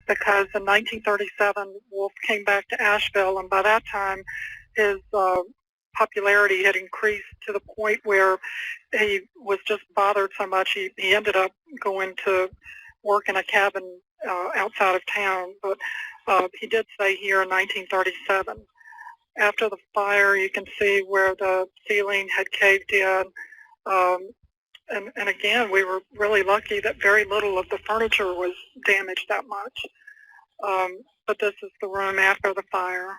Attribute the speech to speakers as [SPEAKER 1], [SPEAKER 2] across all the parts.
[SPEAKER 1] because in 1937, Wolf came back to Asheville, and by that time, his popularity had increased to the point where he was just bothered so much he ended up going to work in a cabin outside of town, but he did stay here in 1937. After the fire, you can see where the ceiling had caved in. And again, we were really lucky that very little of the furniture was damaged that much. But this is the room after the fire.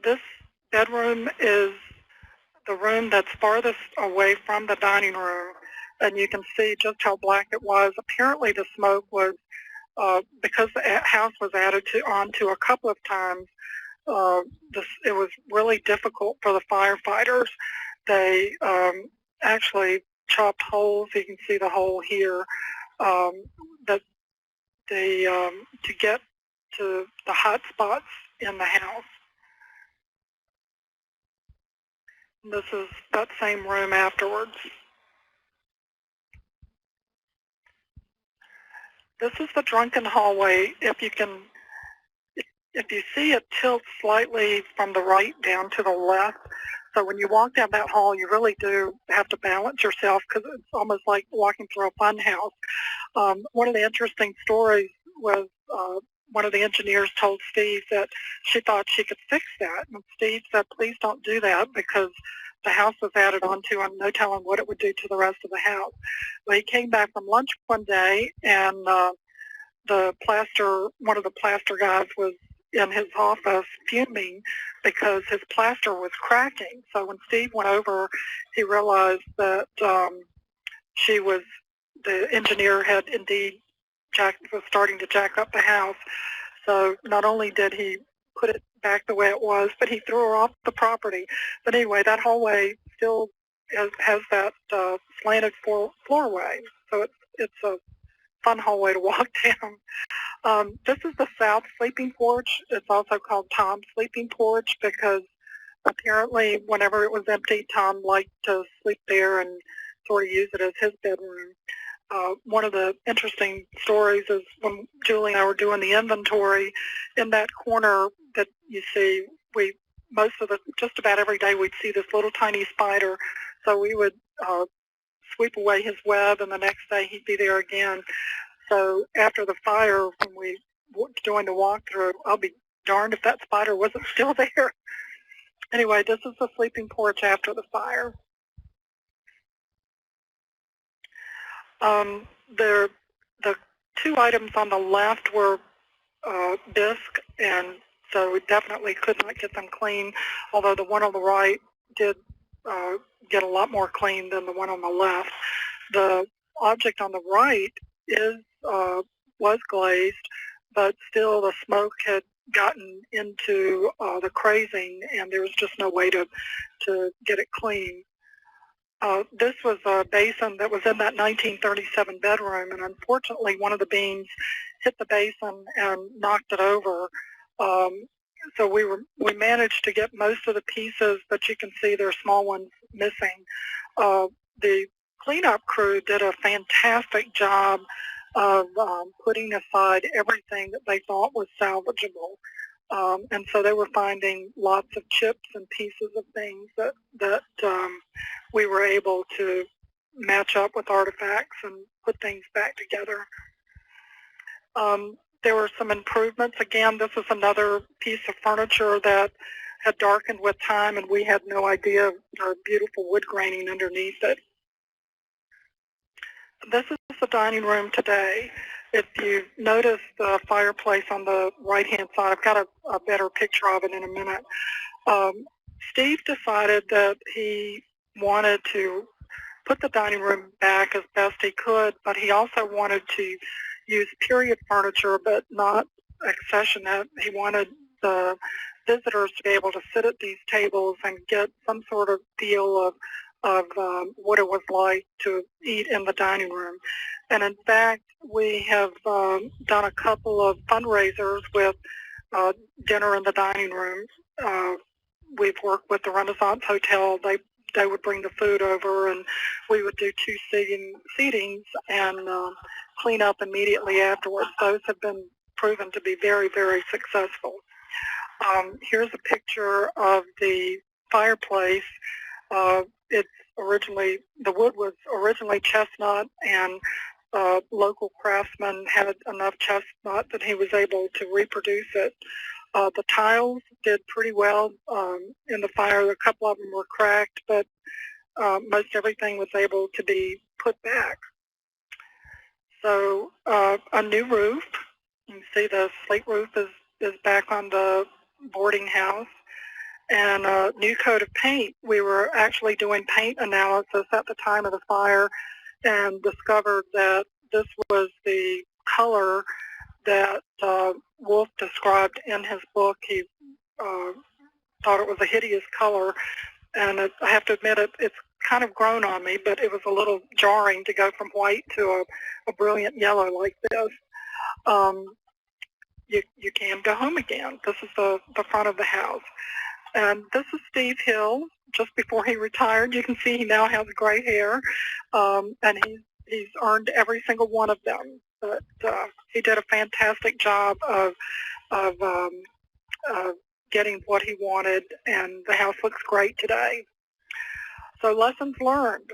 [SPEAKER 1] This bedroom is the room that's farthest away from the dining room, and you can see just how black it was. Apparently the smoke was, because the house was added onto a couple of times, it was really difficult for the firefighters. They actually chopped holes. You can see the hole here, that they to get to the hot spots in the house. And this is that same room afterwards. This is the drunken hallway. If you see it tilts slightly from the right down to the left. So when you walk down that hall, you really do have to balance yourself because it's almost like walking through a fun house. One of the interesting stories was one of the engineers told Steve that she thought she could fix that. And Steve said, please don't do that because the house was added onto and no telling what it would do to the rest of the house. Well, he came back from lunch one day and one of the plaster guys was in his office fuming because his plaster was cracking. So when Steve went over, he realized that the engineer had indeed was starting to jack up the house. So not only did he put it back the way it was, but he threw her off the property. But anyway, that hallway still has that slanted floorway. So it's a fun hallway to walk down. This is the south sleeping porch. It's also called Tom's sleeping porch because apparently whenever it was empty, Tom liked to sleep there and sort of use it as his bedroom. One of the interesting stories is when Julie and I were doing the inventory, in that corner that you see, just about every day we'd see this little tiny spider. So we would sweep away his web, and the next day he'd be there again. So after the fire, when we were doing the walkthrough, I'll be darned if that spider wasn't still there. Anyway, this is the sleeping porch after the fire. The two items on the left were bisque, and so we definitely could not get them clean, although the one on the right did get a lot more clean than the one on the left. The object on the right was glazed, but still the smoke had gotten into the crazing, and there was just no way to get it clean. This was a basin that was in that 1937 bedroom, and unfortunately one of the beams hit the basin and knocked it over. So we managed to get most of the pieces, but you can see there are small ones missing. The cleanup crew did a fantastic job of putting aside everything that they thought was salvageable. And so they were finding lots of chips and pieces of things that we were able to match up with artifacts and put things back together. There were some improvements. Again, this is another piece of furniture that had darkened with time, and we had no idea of the beautiful wood graining underneath it. This is the dining room today. If you notice the fireplace on the right-hand side, I've got a better picture of it in a minute. Steve decided that he wanted to put the dining room back as best he could, but he also wanted to use period furniture, but not accessionate. He wanted the visitors to be able to sit at these tables and get some sort of feel of what it was like to eat in the dining room. And in fact, we have done a couple of fundraisers with dinner in the dining room. We've worked with the Renaissance Hotel. They would bring the food over, and we would do two seatings, and clean up immediately afterwards. Those have been proven to be very, very successful. Here's a picture of the fireplace. It's originally, the wood was originally chestnut, and local craftsman had enough chestnut that he was able to reproduce it. The tiles did pretty well in the fire. A couple of them were cracked, but most everything was able to be put back. So a new roof. You can see the slate roof is back on the boarding house. And a new coat of paint. We were actually doing paint analysis at the time of the fire and discovered that this was the color that Wolf described in his book. He thought it was a hideous color, and I have to admit it's kind of grown on me, but it was a little jarring to go from white to a brilliant yellow like this. You can go home again. This is the front of the house. And this is Steve Hill, just before he retired. You can see he now has gray hair, and he's earned every single one of them. But he did a fantastic job of getting what he wanted, and the house looks great today. So lessons learned.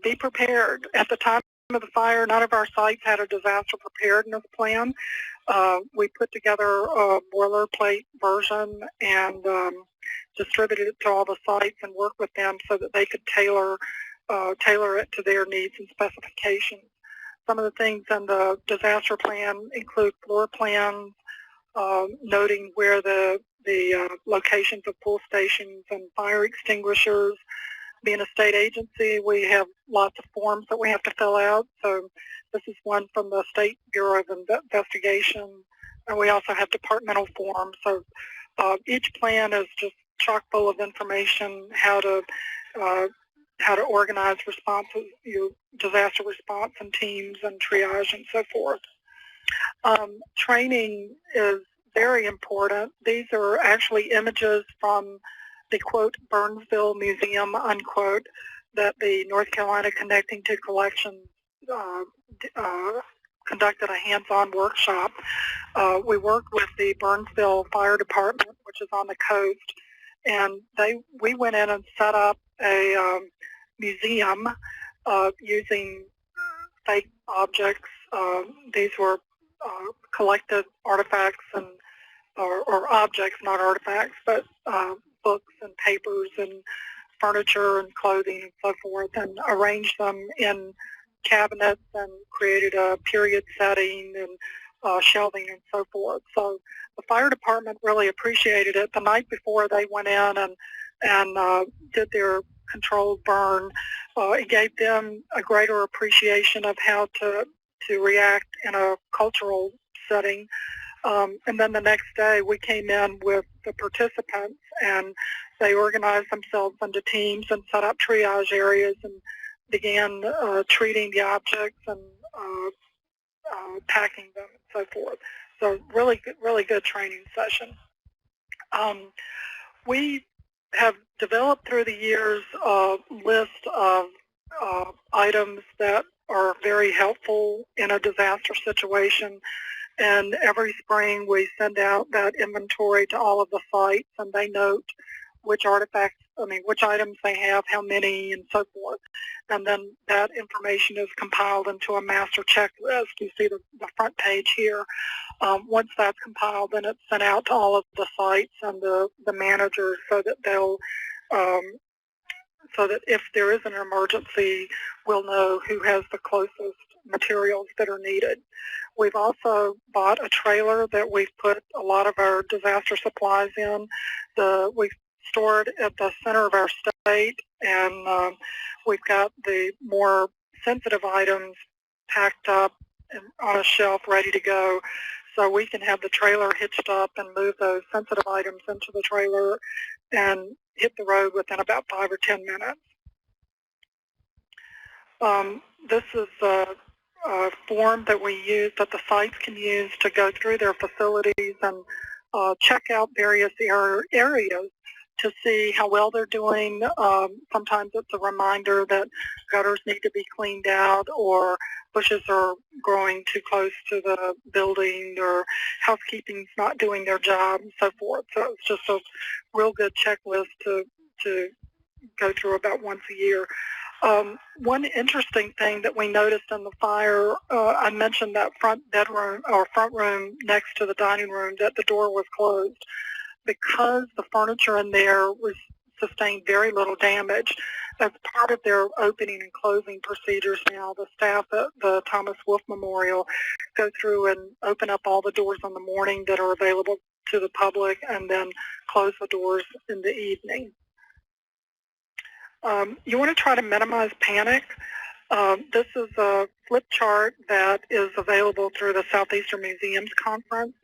[SPEAKER 1] Be prepared. At the time of the fire, none of our sites had a disaster preparedness plan. We put together a boilerplate version and distributed it to all the sites and worked with them so that they could tailor it to their needs and specifications. Some of the things in the disaster plan include floor plans, noting where the locations of pull stations and fire extinguishers. Being a state agency, we have lots of forms that we have to fill out. So this is one from the State Bureau of Investigation, and we also have departmental forms. So each plan is just chock full of information, how to organize responses, your disaster response and teams and triage and so forth. Training is very important. These are actually images from the, quote, Burnsville Museum, unquote, that the North Carolina Connecting to Collections conducted a hands-on workshop. We worked with the Burnsville Fire Department, which is on the coast, and we went in and set up a museum using fake objects. These were collected artifacts and or objects, not artifacts, but books and papers and furniture and clothing and so forth, and arranged them in cabinets and created a period setting and shelving and so forth. So the fire department really appreciated it. The night before they went in and did their controlled burn, it gave them a greater appreciation of how to react in a cultural setting. And then the next day we came in with the participants, and they organized themselves into teams and set up triage areas and began treating the objects and packing them and so forth. So really good training session. We have developed through the years a list of items that are very helpful in a disaster situation. And every spring we send out that inventory to all of the sites, and they note which which items they have, how many, and so forth. And then that information is compiled into a master checklist. You see the front page here. Once that's compiled, then it's sent out to all of the sites and the managers so that they'll so that if there is an emergency, we'll know who has the closest materials that are needed. We've also bought a trailer that we've put a lot of our disaster supplies in. We've stored at the center of our state, and we've got the more sensitive items packed up and on a shelf ready to go, so we can have the trailer hitched up and move those sensitive items into the trailer and hit the road within about 5 or 10 minutes. This is a form that we use, that the sites can use to go through their facilities and check out various areas to see how well they're doing. Sometimes it's a reminder that gutters need to be cleaned out, or bushes are growing too close to the building, or housekeeping's not doing their job, and so forth. So it's just a real good checklist to go through about once a year. One interesting thing that we noticed in the fire, I mentioned that front bedroom or front room next to the dining room, that the door was closed. Because the furniture in there sustained very little damage. As part of their opening and closing procedures now, the staff at the Thomas Wolfe Memorial go through and open up all the doors in the morning that are available to the public, and then close the doors in the evening. You want to try to minimize panic. This is a flip chart that is available through the Southeastern Museums Conference.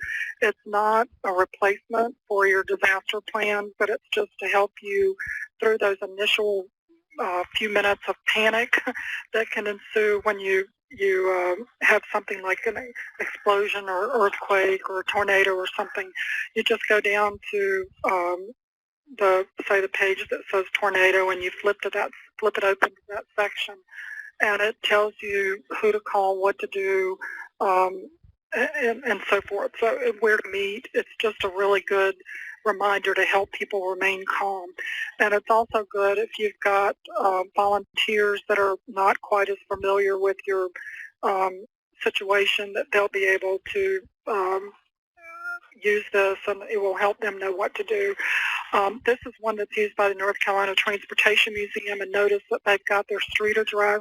[SPEAKER 1] It's not a replacement for your disaster plan, but it's just to help you through those initial few minutes of panic that can ensue when you have something like an explosion or earthquake or a tornado or something. You just go down to the page that says tornado, and you flip it open to that section, and it tells you who to call, what to do, and so forth. So where to meet. It's just a really good reminder to help people remain calm. And it's also good if you've got volunteers that are not quite as familiar with your situation, that they'll be able to use this, and it will help them know what to do. This is one that's used by the North Carolina Transportation Museum, and notice that they've got their street address,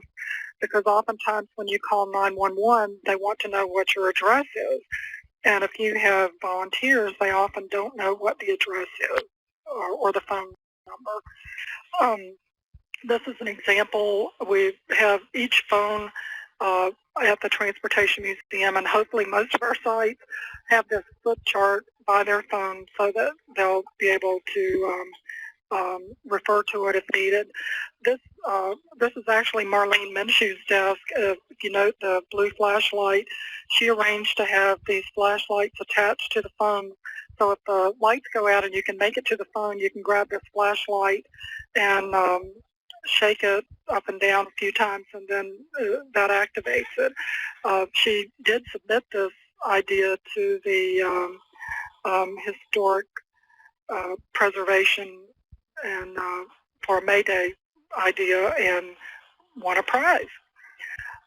[SPEAKER 1] because oftentimes when you call 911, they want to know what your address is. And if you have volunteers, they often don't know what the address is or the phone number. This is an example. We have each phone at the Transportation Museum, and hopefully most of our sites have this flip chart by their phone so that they'll be able to refer to it if needed. This is actually Marlene Minshew's desk. If you note the blue flashlight, she arranged to have these flashlights attached to the phone. So if the lights go out and you can make it to the phone, you can grab this flashlight and shake it up and down a few times, and then that activates it. She did submit this idea to the historic preservation and for a mayday idea, and won a prize.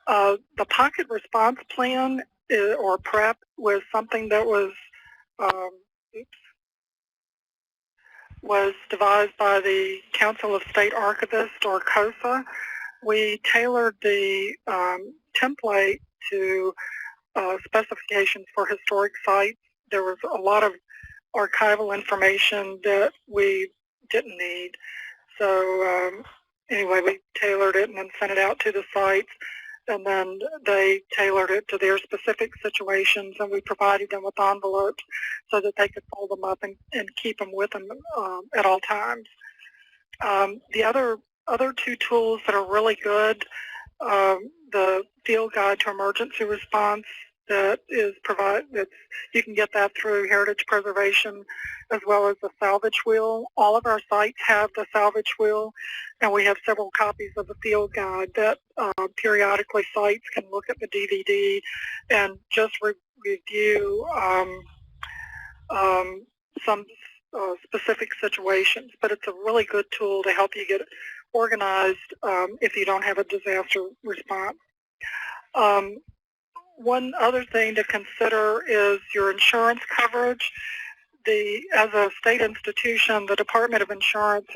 [SPEAKER 1] The pocket response plan or PREP was something that was devised by the Council of State Archivists, or COSA. We tailored the template to specifications for historic sites. There was a lot of archival information that we didn't need. So anyway, we tailored it and then sent it out to the sites, and then they tailored it to their specific situations, and we provided them with envelopes so that they could fold them up and keep them with them at all times. The other two tools that are really good, the Field Guide to Emergency Response, that is you can get that through Heritage Preservation, as well as the salvage wheel. All of our sites have the salvage wheel, and we have several copies of the field guide that periodically sites can look at the DVD and just review some specific situations. But it's a really good tool to help you get organized if you don't have a disaster response. One other thing to consider is your insurance coverage. As a state institution, the Department of Insurance